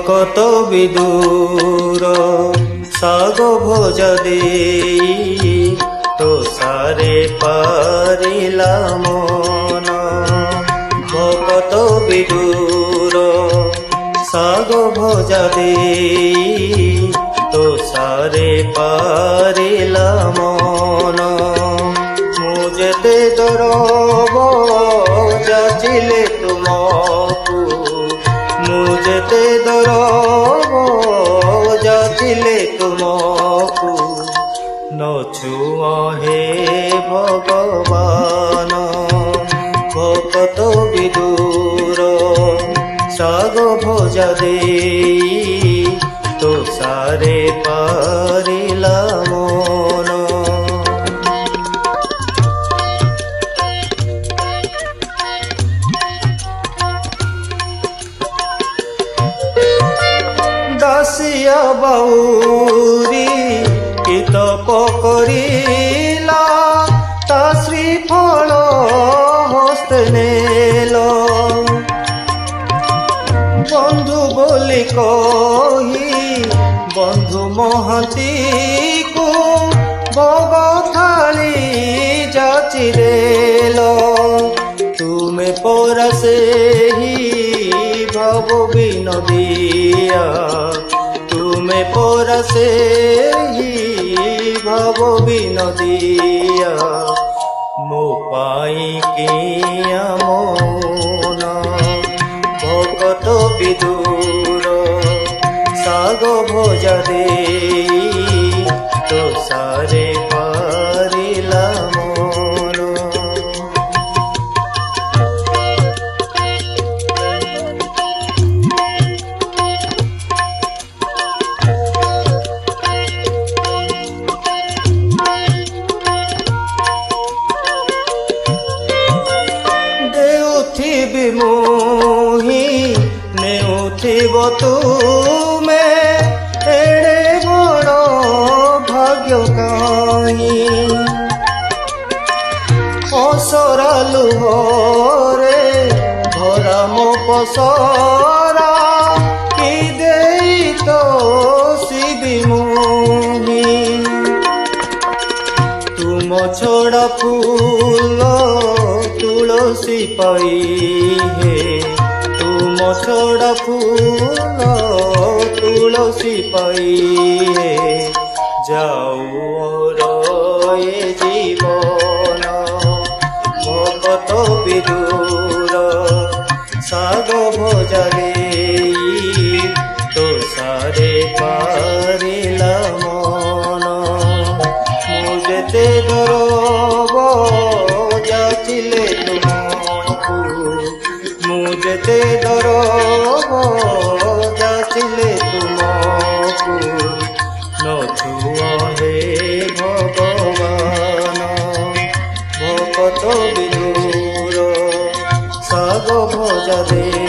ভকত বিদুর শাগ ভোজা দেই তো সারে পারিলা মন। ভকত বিদুর শাগ ভোজা দেই তো সারে পারিলা মন। মু যেতে দরব যাচিলে তুমকু, মু যেতে দরব যাচিলে তুমকু, নছুঁ হে ভগবান। ভকত বিদুর শাগ ভোজা দেই তো সারে পারিলা মন। দাসিয়া বাউরি কি তপ করিলা, তা শ্রীফল হস্তে নেল। বন্ধু বলি কহি বন্ধু মহান্তিকু, ভোগ থালি যাচি দেল। তুমে পরা ସେହି ভাব বিনোদিয়া, তুমে পরা ସେହି ভাব বিনোদিয়া। ମୋ ପାଇଁ କିଆ ମନ। ଭକତ ବିଦୁର ଶାଗ ଭୋଜା ଦେଇ ତ ସାରେ ପାରିଲା ମନ। দেউথিবি মোহি নেউথিব তুমে, এড়ে বড় ভাগ্য কাহি। অসরা লুহরে ভরা মো পসরা, কি দেই তো শিবি মোহি। তুম ছড়া ফুল তুলসী পাই হে, তুম ছড়া ফুল তুলসী পাই হে। যাও রয়ে জীবন। ভকত বিদুর শাগ ভোজা দেই তো সারে পারিলা মন। মু যেতে দরব যাচিলে তুমকু, মু যেতে দরব যাচিলে তুমকু, নছুঁ হে ভগবান। ভকত বিদুর শাগ ভোজা দেই